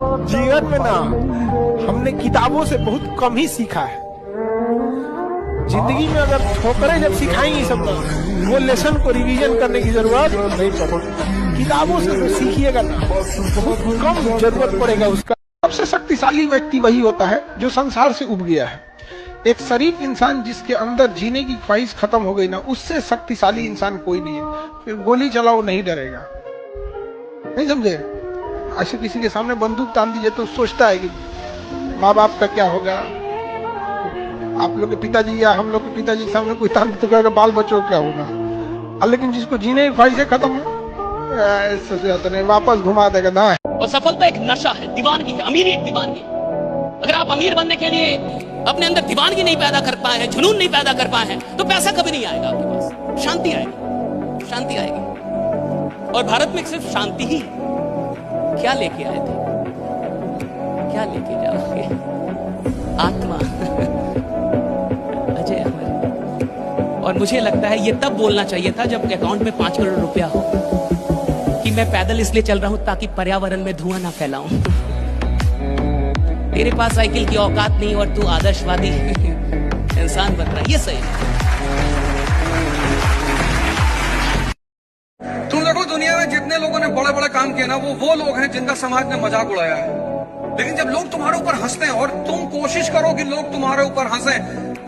जीवन में ना हमने किताबों से बहुत कम ही सीखा है। जिंदगी में अगर ठोकरें जब सिखाएंगी सब ना, वो लेसन को रिवीजन करने की जरूरत नहीं पड़ेगी। किताबों से तो सीखिएगा ना, बहुत कम जरूरत पड़ेगा उसका। सबसे शक्तिशाली व्यक्ति वही होता है जो संसार से उब गया है। एक शरीफ इंसान जिसके अंदर जीने की ख्वाहिश खत्म हो गई ना, उससे शक्तिशाली इंसान कोई नहीं है। फिर गोली चलाओ नहीं डरेगा, नहीं समझे? ऐसे किसी के सामने बंदूक तान दीजिए तो सोचता है कि माँ बाप का क्या होगा, आप लोग के पिताजी या हम लोग के पिताजी के सामने कोई तान तो कहेगा बाल बच्चों क्या होगा। लेकिन जिसको जीने की ख्वाहिश खत्म है, वापस घुमा देगा ना। और सफलता एक नशा है, दीवानगी है, अमीरी एक दीवानगी। अगर आप अमीर बनने के लिए अपने अंदर दीवानगी नहीं पैदा कर पाए हैं, जुनून नहीं पैदा कर पाए हैं, तो पैसा कभी नहीं आएगा आपके पास। शांति आएगी, शांति आएगी। और भारत में सिर्फ शांति ही क्या लेके आए थे, क्या लेके जाओगे? आत्मा। अजय अमर। और मुझे लगता है ये तब बोलना चाहिए था जब अकाउंट में 5 करोड़ रुपया हो कि मैं पैदल इसलिए चल रहा हूं ताकि पर्यावरण में धुआं ना फैलाऊं। तेरे पास साइकिल की औकात नहीं और तू आदर्शवादी इंसान बन रहा है, ये सही है। तुम देखो दुनिया में जितने लोगों ने बड़े बड़े काम किए ना, वो लोग हैं जिनका समाज ने मजाक उड़ाया है। लेकिन जब लोग तुम्हारे ऊपर हंसते हैं और तुम कोशिश करो कि लोग तुम्हारे ऊपर हंसे,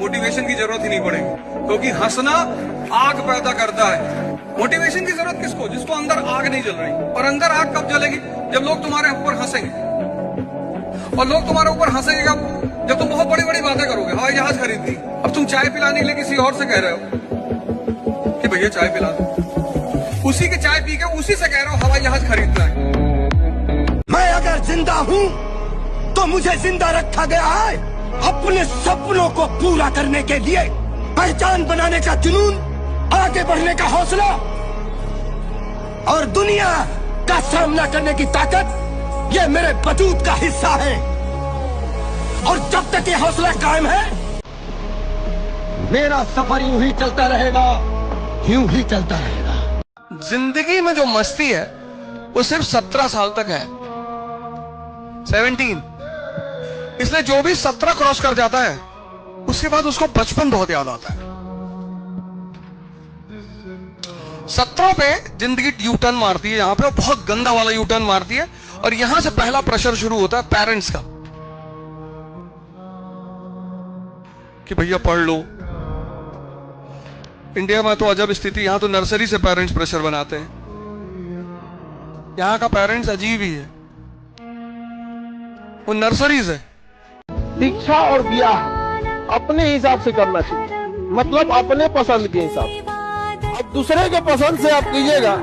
मोटिवेशन की जरूरत ही नहीं पड़ेगी, क्योंकि हंसना आग पैदा करता है। मोटिवेशन की जरूरत किसको? जिसको अंदर आग नहीं जल रही। और अंदर आग कब जलेगी? जब लोग तुम्हारे ऊपर हंसेंगे। और लोग तुम्हारे ऊपर हंसेंगे जब तुम बहुत बड़ी बड़ी बातें करोगे। हवाई जहाज खरीद ली, अब तुम चाय पिलाने के लिए किसी और से कह रहे हो कि भैया चाय पिला दो, उसी के चाय पी के उसी से कह रहा हूं हवाई जहाज खरीदना है। मैं अगर जिंदा हूं तो मुझे जिंदा रखा गया है अपने सपनों को पूरा करने के लिए, पहचान बनाने का जुनून, आगे बढ़ने का हौसला और दुनिया का सामना करने की ताकत, ये मेरे वजूद का हिस्सा है। और जब तक ये हौसला कायम है, मेरा सफर यूं ही चलता रहेगा, यूं ही चलता रहेगा। जिंदगी में जो मस्ती है वो सिर्फ 17 साल तक है, 17। इसलिए जो भी 17 क्रॉस कर जाता है उसके बाद उसको बचपन बहुत याद आता है। 17 पे जिंदगी यू टर्न मारती है, यहां पे बहुत गंदा वाला यू टर्न मारती है। और यहां से पहला प्रेशर शुरू होता है पेरेंट्स का कि भैया पढ़ लो। इंडिया में तो अजब स्थिति, यहां तो नर्सरी से पेरेंट्स प्रेशर बनाते हैं। यहां का पेरेंट्स अजीब ही है, वो नर्सरी से। शिक्षा और ब्याह अपने हिसाब से करना चाहिए, मतलब अपने पसंद के हिसाब से। अब दूसरे के पसंद से आप कीजिएगा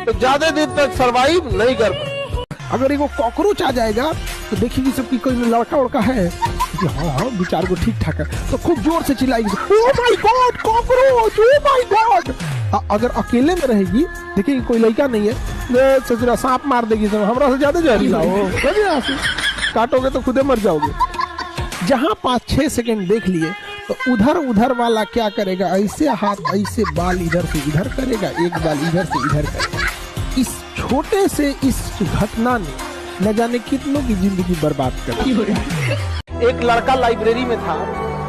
तो ज्यादा दिन तक सरवाइव नहीं कर पाए। अगर एक कॉकरोच आ जाएगा तो देखिए सबकी कोई लड़का उड़का है, हाँ विचार को ठीक ठाक है, तो खूब जोर से चिल्लाएगी, oh my god cockroach, oh my god. अगर अकेले में रहेगी, देखिए कोई लड़का नहीं है, ससुरा सांप मार देगी, सब हमरा से ज्यादा जहरीला हो, काटोगे तो खुदे मर जाओगे। जहां 5-6 सेकंड देख लिए तो उधर वाला क्या करेगा, ऐसे हाथ ऐसे बाल इधर से इधर करेगा, एक बाल इधर से इधर करेगा। इस छोटे से इस घटना ने न जाने कितनों की जिंदगी बर्बाद कर दी। एक लड़का लाइब्रेरी में था,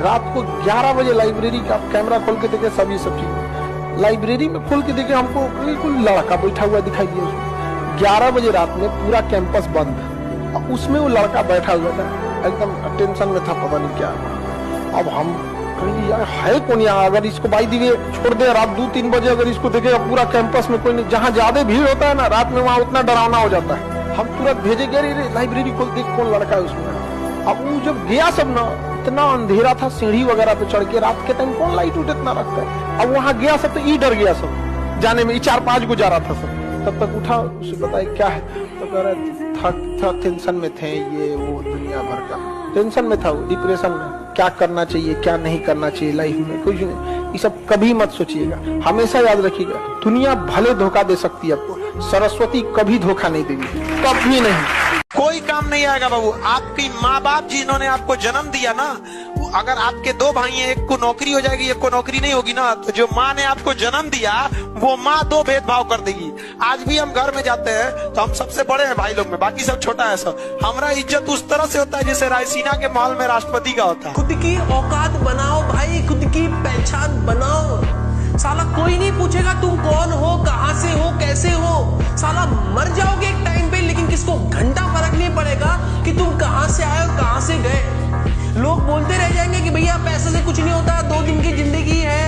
रात को 11 बजे लाइब्रेरी का कैमरा खोल के देखे, सभी सब चीज लाइब्रेरी में खोल के देखे, हमको बिल्कुल लड़का बैठा हुआ दिखाई दिया। 11 बजे रात में पूरा कैंपस बंद, उसमें वो लड़का बैठा हुआ था, एकदम टेंशन में था, पता नहीं क्या। अब हम यार है कौन यहाँ, अगर इसको बाई दिए छोड़ दे रात 2-3 बजे, अगर इसको देखेगा पूरा कैंपस में कोई नहीं, जहाँ ज्यादा भीड़ होता है ना रात में, वहाँ उतना डरावना हो जाता है। हम तुरंत भेजे, लाइब्रेरी खोल देख कौन लड़का है उसमें। अब वो जब गया सब ना, इतना अंधेरा था, सीढ़ी वगैरह पे चढ़ के, रात के टाइम कौन लाइट उठ इतना रखता है। अब वहाँ गया सब तो ई डर गया सब जाने में, 4-5 को जा रहा था सब। तब तक उठा, उसे बताया क्या है, तो कह रहा था टेंशन में थे, ये वो दुनिया भर का टेंशन में था, वो डिप्रेशन में, क्या करना चाहिए क्या नहीं करना चाहिए लाइफ में, कुछ नहीं। ये सब कभी मत सोचिएगा, हमेशा याद रखिएगा, दुनिया भले धोखा दे सकती है आपको, सरस्वती कभी धोखा नहीं देगी, कभी नहीं। कोई काम नहीं आएगा बाबू। आपकी माँ बाप जिन्होंने आपको जन्म दिया ना, अगर आपके 2 भाई हैं, एक को नौकरी हो जाएगी, एक को नौकरी नहीं होगी ना, तो जो माँ ने आपको जन्म दिया वो माँ 2 भेदभाव कर देगी। आज भी हम घर में जाते हैं तो हम सबसे बड़े हैं भाई लोग में, बाकी सब छोटा है सब। हमारा इज्जत उस तरह से होता है जैसे रायसीना के महल में राष्ट्रपति का होता है। खुद की औकात बनाओ भाई, खुद की पहचान बनाओ। साला कोई नहीं पूछेगा तुम कौन हो, कहां से हो, कैसे हो। साला मर जाओगे एक टाइम पे, लेकिन किसको घंटा फर्क नहीं पड़ेगा कि तुम कहां से आए और कहां से गए। लोग बोलते रह जाएंगे कि भैया पैसे से कुछ नहीं होता, 2 दिन की जिंदगी है,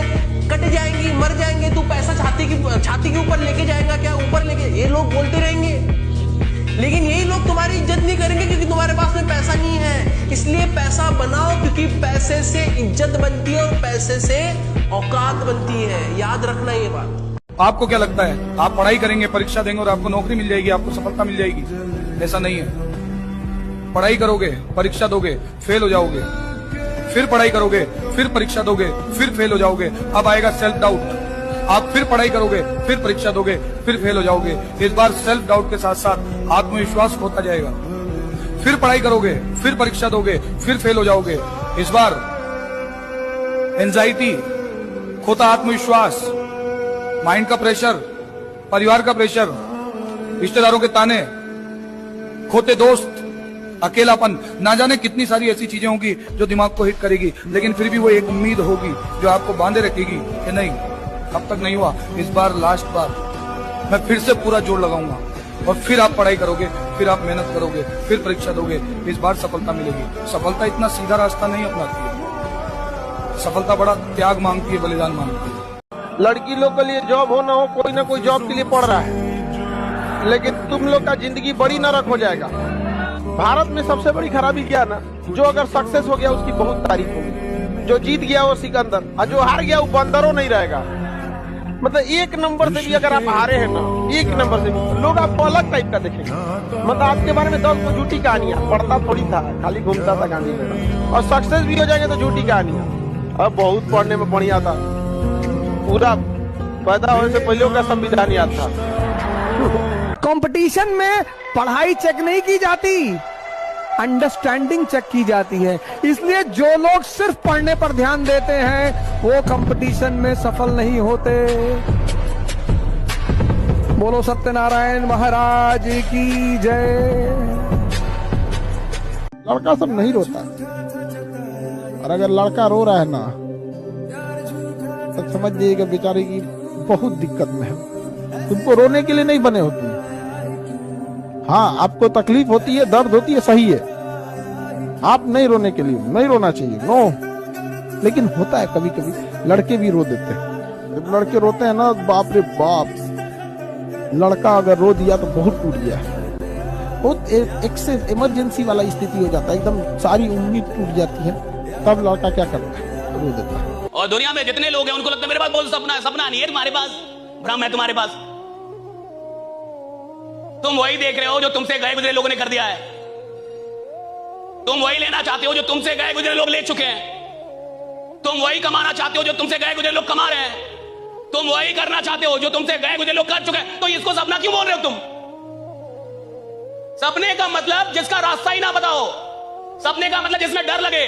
कट जाएंगी, मर जाएंगे, तू पैसा छाती के ऊपर लेके जाएगा क्या, ऊपर लेके, ये लोग बोलते रहेंगे। लेकिन यही लोग तुम्हारी इज्जत नहीं करेंगे क्योंकि तुम्हारे पास में पैसा नहीं है। इसलिए पैसा बनाओ, क्योंकि पैसे से इज्जत बनती है और पैसे से औकात बनती है। याद रखना ये बात। आपको क्या लगता है आप पढ़ाई करेंगे, परीक्षा देंगे और आपको नौकरी मिल जाएगी, आपको सफलता मिल जाएगी? ऐसा नहीं है। पढ़ाई करोगे, परीक्षा दोगे, फेल हो जाओगे, फिर पढ़ाई करोगे, फिर परीक्षा दोगे, फिर फेल हो जाओगे। अब आएगा सेल्फ डाउट। आप फिर पढ़ाई करोगे, फिर परीक्षा दोगे, फिर फेल हो जाओगे। इस बार सेल्फ डाउट के साथ साथ आत्मविश्वास होता जाएगा। फिर पढ़ाई करोगे, फिर परीक्षा दोगे, फिर फेल हो जाओगे। इस बार एंजाइटी, खोता आत्मविश्वास, माइंड का प्रेशर, परिवार का प्रेशर, रिश्तेदारों के ताने, खोते दोस्त, अकेलापन, ना जाने कितनी सारी ऐसी चीजें होंगी जो दिमाग को हिट करेगी। लेकिन फिर भी वो एक उम्मीद होगी जो आपको बांधे रखेगी कि नहीं, अब तक नहीं हुआ, इस बार लास्ट बार मैं फिर से पूरा जोर लगाऊंगा। और फिर आप पढ़ाई करोगे, फिर आप मेहनत करोगे, फिर परीक्षा दोगे, इस बार सफलता मिलेगी। सफलता इतना सीधा रास्ता नहीं अपनाती है। सफलता बड़ा त्याग मांगती है, बलिदान मांगती है। लड़की लोग के लिए जॉब हो ना हो, कोई ना कोई जॉब के लिए पढ़ रहा है, लेकिन तुम लोग का जिंदगी बड़ी नरक हो जाएगा। भारत में सबसे बड़ी खराबी क्या ना, जो अगर सक्सेस हो गया उसकी बहुत तारीफ होगी, जो जीत गया वो सिकंदर, और जो हार गया वो बंदरों नहीं रहेगा। मतलब 1 नंबर से भी अगर आप हारे हैं ना, 1 नंबर से भी लोग आपको अलग टाइप का देखेंगे। मतलब आपके बारे में 10 झूठी कहानियां, पढ़ता थोड़ी था, खाली घूमता था गांधी में। और सक्सेस भी हो जाएंगे तो झूठी कहानियां। अब बहुत पढ़ने में बढ़िया था, पूरा पैदा होने से पहले का संविधान याद था। कंपटीशन में पढ़ाई चेक नहीं की जाती, अंडरस्टैंडिंग चेक की जाती है। इसलिए जो लोग सिर्फ पढ़ने पर ध्यान देते हैं वो कंपटीशन में सफल नहीं होते। बोलो सत्यनारायण महाराज की जय। लड़का सब नहीं रोता, और अगर लड़का रो रहा है ना तो समझ जाइएगा बेचारे की बहुत दिक्कत में है। तुमको रोने के लिए नहीं बने होते। हाँ, आपको तकलीफ होती है, दर्द होती है, सही है। आप नहीं रोने के लिए, नहीं रोना चाहिए, नो। लेकिन होता है कभी कभी लड़के भी रो देते हैं। जब लड़के रोते हैं ना, बाप रे बाप, लड़का अगर रो दिया तो बहुत टूट गया, बहुत एक से इमरजेंसी वाला स्थिति हो जाता है, एकदम सारी उम्मीद टूट जाती है। तब लड़का क्या करता है, रो देता है। और दुनिया में जितने लोग हैं उनको लगता है मेरे पास बहुत सपना है। सपना नहीं है तुम्हारे पास, भ्रम है तुम्हारे पास। तुम वही देख रहे हो जो तुमसे गए गुजरे लोगों ने कर दिया है। तुम वही लेना चाहते हो जो तुमसे गए गुजरे लोग ले चुके हैं। तुम वही कमाना चाहते हो जो तुमसे गए गुजरे लोग कमा रहे हैं। तुम वही करना चाहते हो जो तुमसे गए गुजरे लोग कर चुके हैं। तो इसको सपना क्यों बोल रहे हो तुम? सपने का मतलब जिसका रास्ता ही ना बताओ, सपने का मतलब जिसमें डर लगे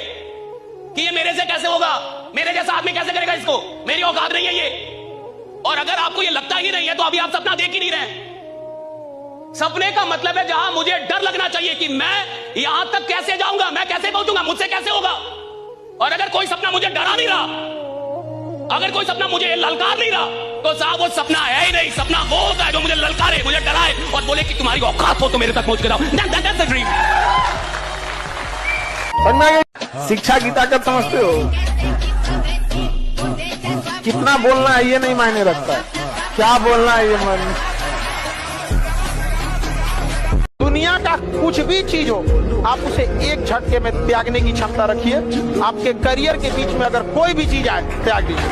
कि ये मेरे से कैसे होगा, मेरे जैसा आदमी कैसे करेगा इसको, मेरी औकात नहीं है ये। और अगर आपको ये लगता ही नहीं है तो अभी आप सपना देख ही नहीं रहे। सपने का मतलब है जहां मुझे डर लगना चाहिए कि मैं यहां तक कैसे जाऊंगा, मैं कैसे पहुंचूंगा, मुझसे कैसे होगा। और अगर कोई सपना मुझे डरा नहीं रहा, अगर कोई सपना मुझे ललकार नहीं रहा, तो साहब वो सपना है ही नहीं। सपना वो होता है जो मुझे ललकारे, मुझे डराए और बोले कि तुम्हारी औकात हो तो मेरे तक पहुंच के जाओ। That's the dream। शिक्षा की ताकत समझते हो? कितना बोलना है ये नहीं मायने रखता है, क्या बोलना है ये मायने। दुनिया का कुछ भी चीज हो, आप उसे एक झटके में त्यागने की क्षमता रखिए। आपके करियर के बीच में अगर कोई भी चीज आए, त्याग दीजिए।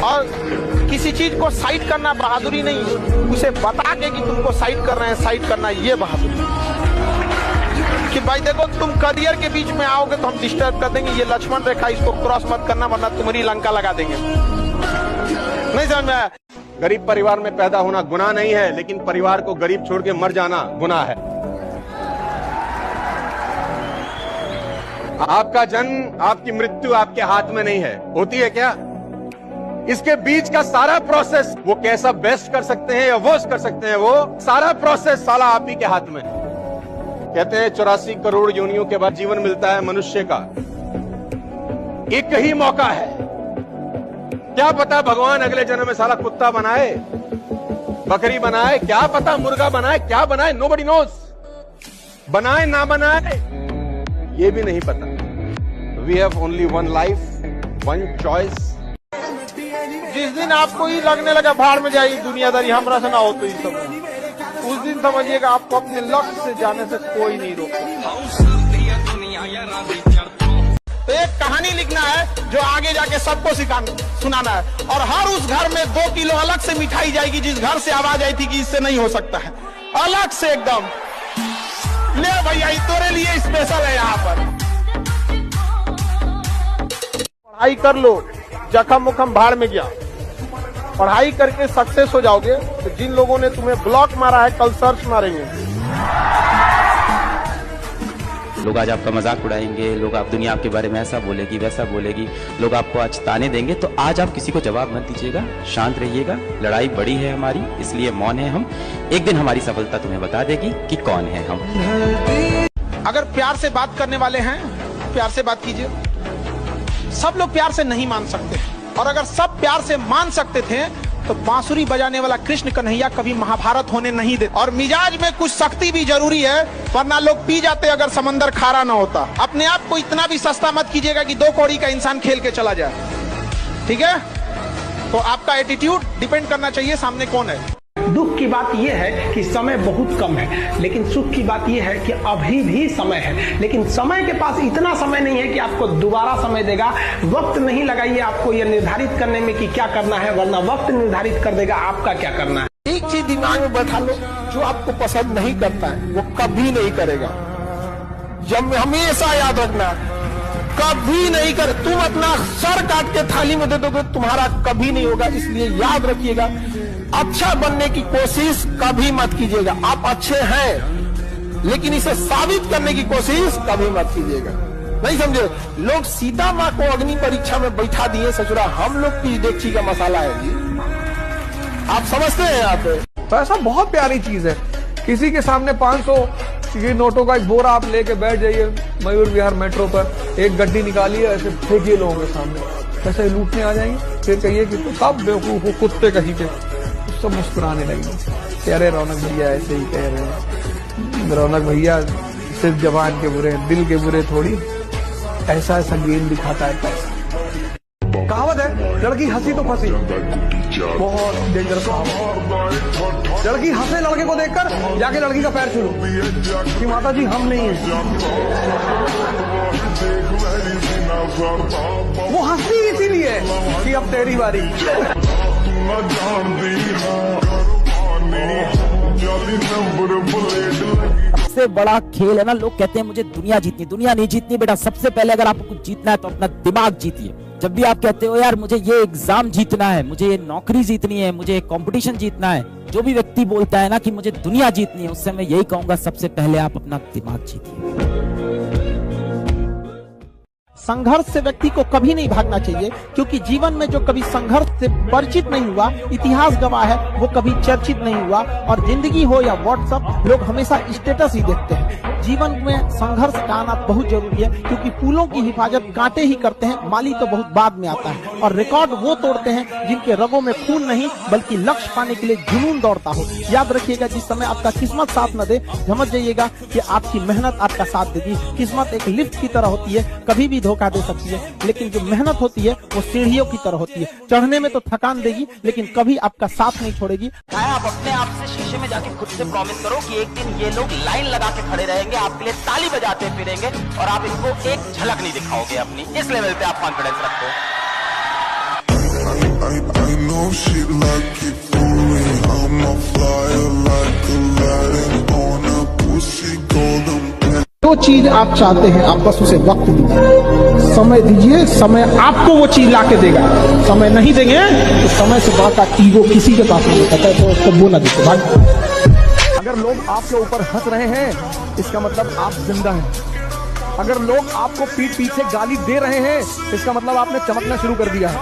और किसी चीज को साइड करना बहादुरी नहीं, उसे बता के कि तुमको साइड करना है, साइड करना ये बहादुरी। कि भाई देखो, तुम करियर के बीच में आओगे तो हम डिस्टर्ब कर देंगे, ये लक्ष्मण रेखा, इसको क्रॉस मत करना वरना तुम्हारी लंका लगा देंगे। नहीं समझ में आया? गरीब परिवार में पैदा होना गुनाह नहीं है, लेकिन परिवार को गरीब छोड़ के मर जाना गुनाह है। आपका जन्म, आपकी मृत्यु आपके हाथ में नहीं है। होती है क्या? इसके बीच का सारा प्रोसेस, वो कैसा बेस्ट कर सकते हैं या वर्स्ट कर सकते हैं, वो सारा प्रोसेस साला आप ही के हाथ में है। कहते हैं 84 करोड़ योनियों के बाद जीवन मिलता है मनुष्य का, एक ही मौका है। क्या पता भगवान अगले जन्म में साला कुत्ता बनाए, बकरी बनाए, क्या पता मुर्गा बनाए, क्या बनाए, नोबडी नोज। बनाए ना बनाए ये भी नहीं पता। We have only one life, one choice. जिस दिन आपको ही लगने लगा भाड़ में जाइए दुनियादारी हमरा से ना हो तो ये सब, उस दिन समझिएगा आपको अपने लक्ष्य से जाने से कोई नहीं रोकता। तो एक कहानी लिखना है जो आगे जाके सबको सुनाना है, और हर उस घर में 2 किलो अलग से मिठाई जाएगी जिस घर से आवाज आई थी कि इससे नहीं हो सकता है, अलग से एकदम। ले भैया तोरे लिए स्पेशल है यहाँ पर। पढ़ाई कर लो, जखम मुखम भाड़ में गया। पढ़ाई करके सक्सेस हो जाओगे तो जिन लोगों ने तुम्हें ब्लॉक मारा है कल सर्च मारेंगे। लोग आज आपका मजाक उड़ाएंगे, लोग आप दुनिया आपके बारे में ऐसा बोलेगी वैसा बोलेगी, लोग आपको आज ताने देंगे, तो आज आप किसी को जवाब मत दीजिएगा, शांत रहिएगा। लड़ाई बड़ी है हमारी, इसलिए मौन है हम। एक दिन हमारी सफलता तुम्हें बता देगी कि कौन है हम। अगर प्यार से बात करने वाले हैं, प्यार से बात कीजिए। सब लोग प्यार से नहीं मान सकते, और अगर सब प्यार से मान सकते थे तो बांसुरी बजाने वाला कृष्ण कन्हैया कभी महाभारत होने नहीं देते। और मिजाज में कुछ सख्ती भी जरूरी है, वरना लोग पी जाते अगर समंदर खारा ना होता। अपने आप को इतना भी सस्ता मत कीजिएगा कि 2 कौड़ी का इंसान खेल के चला जाए, ठीक है? तो आपका एटीट्यूड डिपेंड करना चाहिए सामने कौन है। दुख की बात यह है कि समय बहुत कम है, लेकिन सुख की बात यह है कि अभी भी समय है। लेकिन समय के पास इतना समय नहीं है कि आपको दोबारा समय देगा। वक्त नहीं लगाइए आपको यह निर्धारित करने में कि क्या करना है, वरना वक्त निर्धारित कर देगा आपका क्या करना है। एक चीज दिमाग में बैठा लो, जो आपको पसंद नहीं करता है वो कभी नहीं करेगा। जब हमेशा याद रखना, कभी नहीं कर। तुम अपना सर काट के थाली में दे दोगे, तुम्हारा कभी नहीं होगा। इसलिए याद रखिएगा, अच्छा बनने की कोशिश कभी मत कीजिएगा। आप अच्छे हैं, लेकिन इसे साबित करने की कोशिश कभी मत कीजिएगा। नहीं समझे? लोग सीता माँ को अग्नि परीक्षा में बैठा दिए ससुरा, हम लोग की डेगची का मसाला है जी। आप समझते हैं? आप पैसा बहुत प्यारी चीज है। किसी के सामने 500 की नोटों का एक बोरा आप लेके बैठ जाइए मयूर विहार मेट्रो पर, एक गड्डी निकालिए, ऐसे फेंकिए लोगों के सामने, पैसे लूटने आ जाएंगे। फिर कहिए कि तो सब बेवकूफ हो, कुत्ते कहीं के, सब मुस्कुराने लगे। अरे रौनक भैया ऐसे ही कह रहे हैं, रौनक भैया सिर्फ जबान के बुरे, दिल के बुरे थोड़ी। ऐसा ऐसा गेम दिखाता है पैसा। कहावत है, लड़की हंसी तो फंसी, बहुत डेंजरस कहावत। लड़की हंसे लड़के को देखकर, जाके लड़की का पैर छू कि माता जी हम नहीं है। वो हंसी इसीलिए कि अब तेरी बारी। सबसे बड़ा खेल है ना, लोग कहते हैं मुझे दुनिया जीतनी। दुनिया नहीं जीतनी बेटा, सबसे पहले अगर आपको कुछ जीतना है तो अपना दिमाग जीतिए। जब भी आप कहते हो यार मुझे ये एग्जाम जीतना है, मुझे ये नौकरी जीतनी है, मुझे कंपटीशन जीतना है, जो भी व्यक्ति बोलता है ना कि मुझे दुनिया जीतनी है, उससे मैं यही कहूंगा सबसे पहले आप अपना दिमाग जीतिए। संघर्ष से व्यक्ति को कभी नहीं भागना चाहिए, क्योंकि जीवन में जो कभी संघर्ष से परिचित नहीं हुआ, इतिहास गवाह है, वो कभी चर्चित नहीं हुआ। और जिंदगी हो या व्हाट्सएप, लोग हमेशा स्टेटस ही देखते हैं। जीवन में संघर्ष का आना बहुत जरूरी है, क्योंकि फूलों की हिफाजत कांटे ही करते हैं, माली तो बहुत बाद में आता है। और रिकॉर्ड वो तोड़ते हैं जिनके रगों में खून नहीं बल्कि लक्ष्य पाने के लिए जुनून दौड़ता हो। याद रखिएगा, जिस समय आपका किस्मत साथ न दे, समझ जाइएगा कि आपकी मेहनत आपका साथ देगी। किस्मत एक लिफ्ट की तरह होती है, कभी भी धोखा दे सकती है, लेकिन जो मेहनत होती है वो सीढ़ियों की तरह होती है। चढ़ने में तो थकान देगी, लेकिन कभी आपका साथ नहीं छोड़ेगी। आप अपने आप से शीशे में जाके खुद से प्रॉमिस करो कि एक दिन ये लोग लाइन लगा के खड़े रहेंगे, आपके लिए ताली बजाते फिरेंगे, और आप इनको एक झलक नहीं दिखाओगे अपनी। इस लेवल पे आप कॉन्फिडेंस रखो। जो चीज आप चाहते हैं, आप बस उसे वक्त दीजिए, समय दीजिए, समय आपको वो चीज लाके देगा। समय नहीं देंगे तो समय से बड़ा ईगो किसी के पास नहीं होता है, तो उसको बोला दीजिए भाई। अगर लोग आपके ऊपर हंस रहे हैं, इसका मतलब आप जिंदा हैं। अगर लोग आपको पीठ पीछे गाली दे रहे हैं, इसका मतलब आपने चमकना शुरू कर दिया है।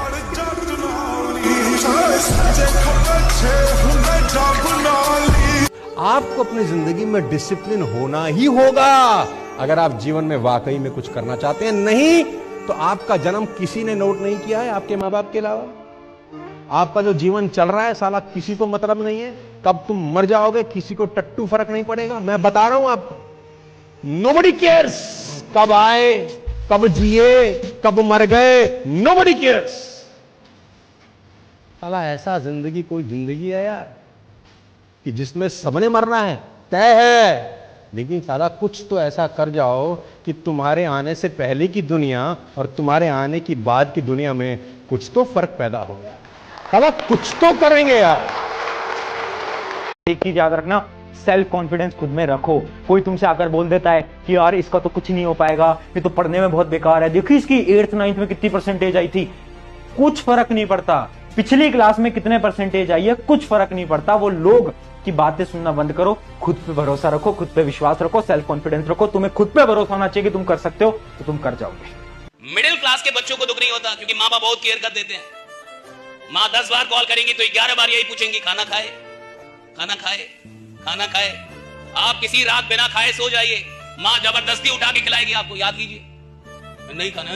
आपको अपनी जिंदगी में डिसिप्लिन होना ही होगा अगर आप जीवन में वाकई में कुछ करना चाहते हैं। नहीं तो आपका जन्म किसी ने नोट नहीं किया है आपके माँ बाप के अलावा। आपका जो जीवन चल रहा है साला किसी को मतलब नहीं है। कब तुम मर जाओगे किसी को टट्टू फर्क नहीं पड़ेगा। मैं बता रहा हूं आपको, नोबडी केयर्स कब आए, कब जिए, कब मर गए, नोबडी केयर्स। साला ऐसा जिंदगी कोई जिंदगी है यार कि जिसमें सबने मरना है, तय है, लेकिन साला कुछ तो ऐसा कर जाओ कि तुम्हारे आने से पहले की दुनिया और तुम्हारे आने की बाद की दुनिया में कुछ तो फर्क पैदा हो गया। साला कुछ तो करेंगे यार। एक चीज याद रखना, सेल्फ कॉन्फिडेंस खुद में रखो। कोई तुमसे आकर बोल देता है कि यार इसका तो कुछ नहीं हो पाएगा, ये तो पढ़ने में बहुत बेकार है, देखिए इसकी 8th 9th में कितनी परसेंटेज आई थी। कुछ फर्क नहीं पड़ता पिछली क्लास में कितने परसेंटेज आई है, कुछ फर्क नहीं पड़ता। वो लोग की बातें सुनना बंद करो, खुद पे भरोसा रखो, खुद पे विश्वास रखो, सेल्फ कॉन्फिडेंस रखो। तुम्हें खुद पे भरोसा होना चाहिए कि तुम कर सकते हो, तो तुम कर जाओगे। मिडिल क्लास के बच्चों को दुख नहीं होता क्योंकि माँ बाप बहुत केयर कर देते हैं। माँ 10 बार कॉल करेंगी तो 11 बार यही पूछेंगी खाना खाए, खाना खाए, खाना खाए। आप किसी रात बिना खाए सो जाइए, माँ जबरदस्ती उठा के खिलाएगी आपको। याद कीजिए, नहीं खाना,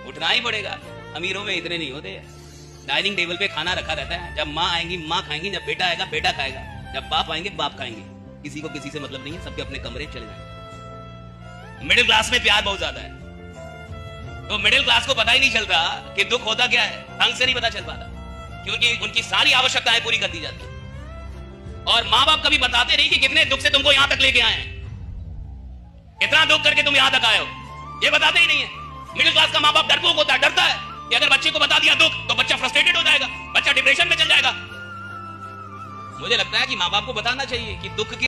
उठना ही पड़ेगा। अमीरों में इतने नहीं होते। डाइनिंग टेबल पे खाना रखा रहता है। जब माँ आएंगी माँ खाएंगी, जब बेटा आएगा बेटा खाएगा, जब बाप आएंगे बाप खाएंगे। किसी को किसी से मतलब नहीं है, सबके अपने कमरे चले जाएंगे। मिडिल क्लास में प्यार बहुत ज्यादा है, तो मिडिल क्लास को पता ही नहीं चलता कि दुख होता क्या है, ढंग से नहीं पता चल पाता, क्योंकि उनकी सारी आवश्यकताएं पूरी कर दी जाती है। और माँ बाप कभी बताते नहीं कि कितने दुख से तुमको यहां तक लेके आए हैं, कितना दुख करके तुम यहां तक आए हो, ये बताते ही नहीं है। मिडिल क्लास का माँ बाप डरपोक होता है, डरता है कि अगर बच्चे को बता दिया दुख तो बच्चा फ्रस्ट्रेटेड हो जाएगा, बच्चा डिप्रेशन में चल जाएगा। मुझे लगता है कि माँ बाप को बताना चाहिए कि दुख की